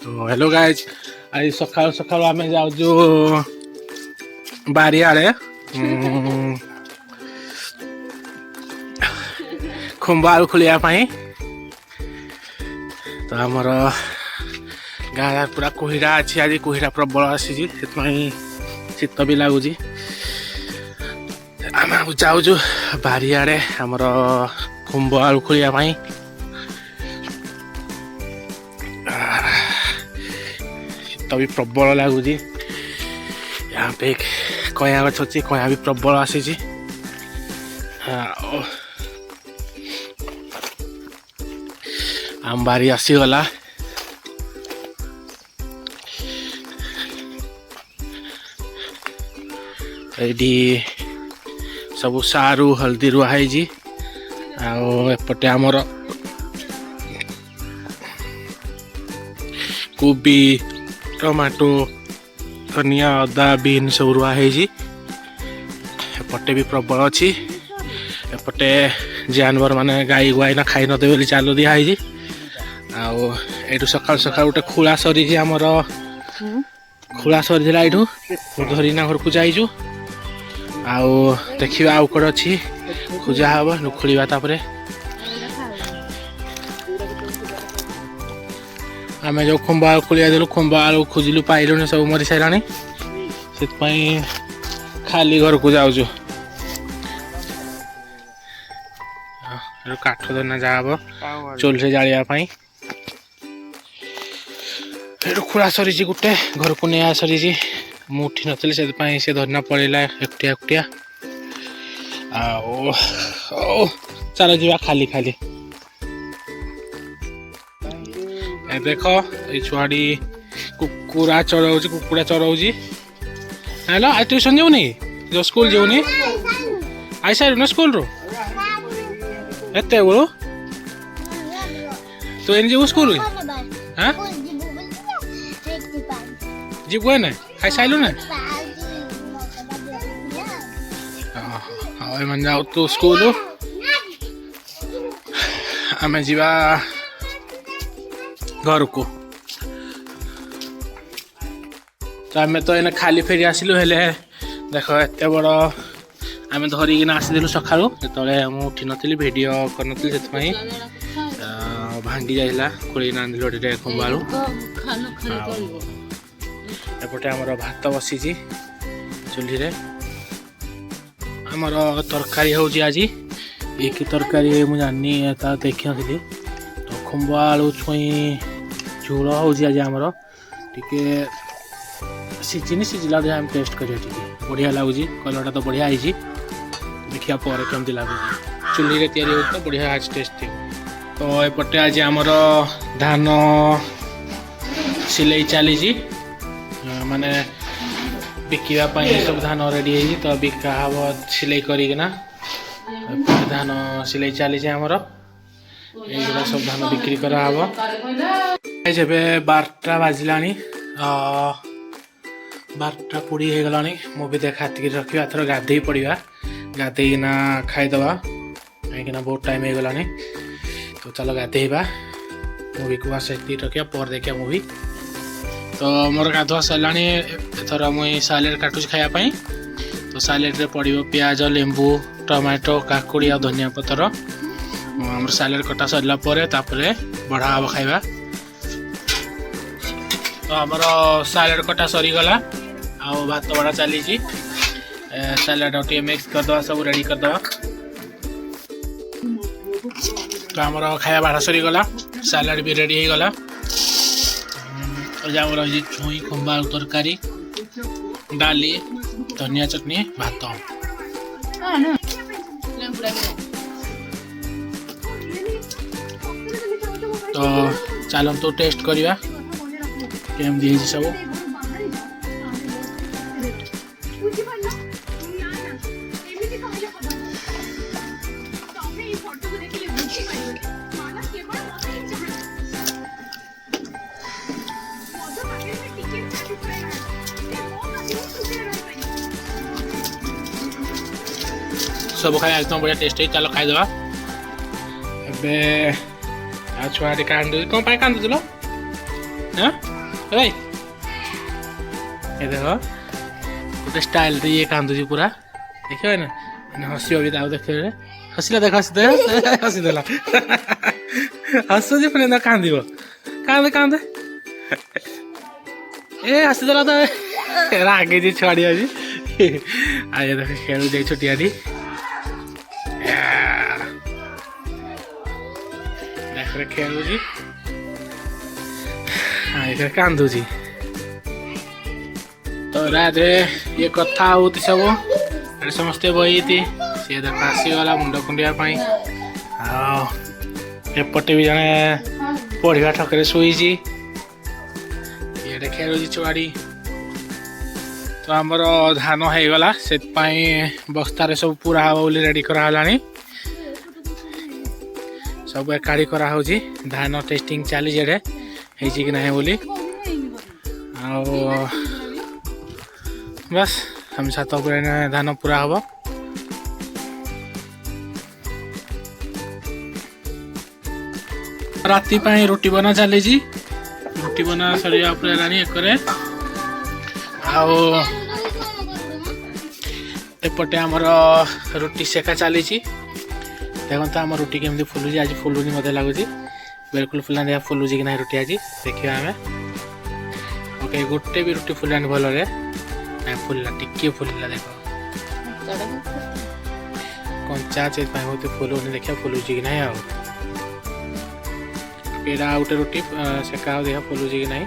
तो hello guys आज सकाल सकाल आम जाऊँ बारी आड़े खुंबा आलू खोलिया तो आमर गाँ पूरा कोहिरा अच्छी आज कोहिरा प्रबल आसी शीत भी लगुच आम जाऊँ बारी आड़े आमर खुंब आलू खोलिया शीत भी प्रबल लगुच यहाँ पे कया गछ अच्छी कया भी प्रबल आसी आम बारी आसीगला ये सब सारू हल्दी रुआई आपटे आमर कोबी टमाटो धनिया अदा बीन सब रुआई एपटे भी प्रबल अच्छी एपटे जानवर माने गाई गुआई ना खाई नदे बोली चाल दिखाई आउ सकाल सकाल गोटे खोला सरी आमर खोला सरी यू धरीना घर को जाइजु आउ देखा आउ कड़े अच्छी खोजा हम खोलिया आम जो खुंबा आलू खोलिया देलु खुंबा आलू खोजिलु पाइलुनि सब मरी सारा से खाली घर को जाऊँ काठ धरना जहाँ चूल से जालियापाई खोला सरी गोटे घर को नहीं सरी मुठी नी से धरना पड़ेगा एकटिया एकटिया चल जा खाली खाली देख ये छुआड़ी कुकुड़ा चढ़ाऊँ हेलो आज ट्यूशन जाऊनी जो स्कूल जाऊनी आई सारे ना स्कूल रो एते बोलो तो एन जीव स्कूल हाँ जीव ना खाई साइलु ना हाँ मन जाओ तो स्कूल आम जा घर को तो आम तो एने खाली फेरी आसिलु हेले देख एत बड़ आम धरिकिना आसीलु सका जो उठी नी भिड कर भांगी जाइला खोल नांदी खुंबालू एपटे आमर भात बसी चूल्ही आमर तरकारी हो आज ये कि तरकारी मुझे जानी देखी नी तो खुंब आलू छुई झोल हो आज आमर टी सीझी सीझला आम टेस्ट करिए बढ़िया लगुच कलरटा तो बढ़िया है देखिया पर केमती लगुच चूल्ही रे तैयारी हो तो बढ़िया आज टेस्ट तो एपटे आज आमर धान सिलाई चली माने बिकापी सब धान रेडी है तो बिका हम सिलाई करना धान सिलाई चली आमर ये सब धान बिक्री कराव जब 12टा बाजिला 12टा 20 हो गला मुझे देखा रखा थोड़ा गाधे पड़ा गाधेना खाईदे कहीं बहुत टाइम हो गला तो चलो गाधेबा मुवी को आस रखा पर देखा मुवी तो मोर गाधुआ सरला एथर मुई सालेड काटुच खायापाई तो सालेड रे पड़ो प्याज लेंबू टमाटो काकुड़ी और धनिया पतर आम सालेड कटा सरला बढ़ा हम खाइबा तो आमर सालेड कटा सरीगला आ भात बड़ा चली सालेड टे मिक्स करदे सब रेडी करदे तो आमर खाया बाढ़ा सरीगला सालेड भी रेडी हो गला आमर छुई खुंबा आलू तरकारी डाली धनिया चटनी भात तो चलो तो टेस्ट करवा केमती सब सब खाया एकदम बढ़िया टेस्ट है चलो खाईदे छुआ कांदु कौन कांदुल हाँ ओए ये देखो गोटे स्टाइल रे ये कांदुची पूरा देखियो ना हसियो भी ताऊ देखियो रे हसिला देख हसी देला हसुची पुणी ना कांदिबो कांदे कांदे ए हसी देला तो रागे जी छाड़ी आज आए देख खेलु दे छोटिया दी देख रे खेलु जी आए कांदू जी तो राधे ये कथा होती सब समस्ते बही सी देख आसीगला मुंड कुंडिया एपटे भी जने पढ़ा ठकरे शुई ये खेलु चुआड़ी तो आमर धान हो गला से बस्तार सब पूरा हम बोली रेडी कराला सब एकाठी करा धान टेस्टिंग चली जेडे कि ना बोली बस हम छात धान पूरा हम राति रुटी बना चली रुटी बना सरिया एकरे एपटे आमर रुटी सेका चली देखते आम रुटी केमती फुलुची आज फुलुनी मत लगुच बिल्कुल फुला देखा फुलुची कि ना रुटी आज देखिए आम ओके गोटे भी रुटी फुलानी भलरे फुलला टिके फुलला देख कंचा से फुलुनी देखिए फुलुची कि ना एटा गोटे रुटी सेका देखा फुलुची कि ना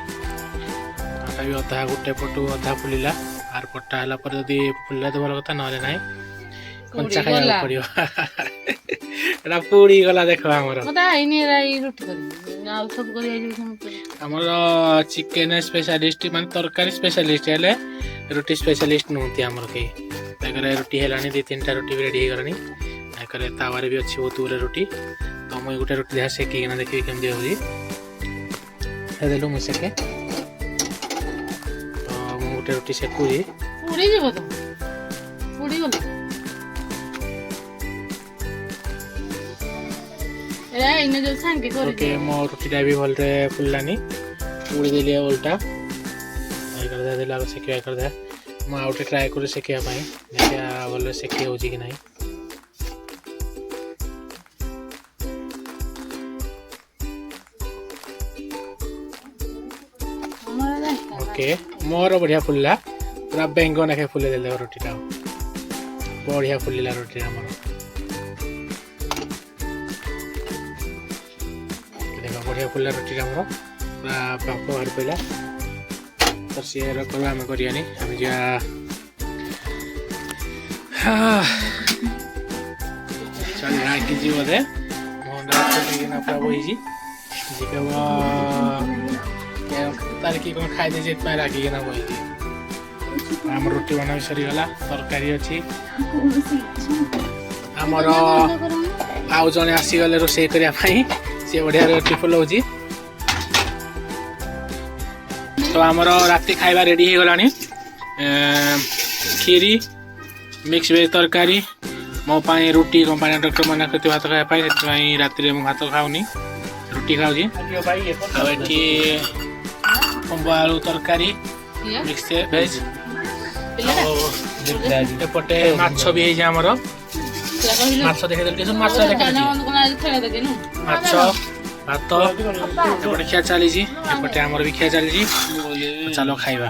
भी अधा गोटे पटू अधा फुलिला आर पट्टा है जदि फुलला तो भल कथा ना कंचा खाया पड़ो पुड़ी गला देख आमर चिकेन स्पेशलिस्ट मान तरकारी स्पेशलिस्ट हेले रुटी स्पेशलिस्ट नुहति आमर कई रुटी है दी तीन टा रुटी भी रेडी हो गलानी तावारे भी अच्छी बहुत गुरे रुटी तो मुझे गोटे रुटी देखा सेकिना देखिए केमती होलु मुझे सेके गोटे रुटी सेकुरी पुड़ी जीव तो पुड़ी गला ए इने जो सांगे कर ओके मो रुटीटा भी भलरे फुललानी पुड़ी देली उल्टा आई कर दे देला सेकिया कर दे म आउटे ट्राई कर सेकिया पाई देखिया भलरे सेकी होजी कि नाही ओके मोर बढ़िया फुलला पूरा बेंगन आखे फुले देले रोटीटा बढ़िया फुलिला रोटी हमर देखो बढ़िया फुलला रोटी हमर पूरा पाप बाहर पइला तो शेयर करबा हम करियानी हम जा चल राखी जी बदे मोहन रात के ना पूरा होई जी जीवा तार की कौन खाई दे राखी ना बोल आम रुटी बना सरी गला तरकारी अच्छी आमर आउ जने आसीगले रोषे करने सी बढ़िया रुटी फुलाऊँ तो आमर राति खाଇବା रेडी हो गलानी खीरी मिक्स वेज तरकारी मो पाई रुटी कंपनी डॉक्टर मना करते भात खाई राति में भात खाऊनी रुटी खाऊँ कुंभ आलू तरकारी मिक्स भेज एपटे माछ भी है आमर माछ देखे माछ भात एपटे खिया चली एपटे आमर भी खिया चली चलो खाइबा।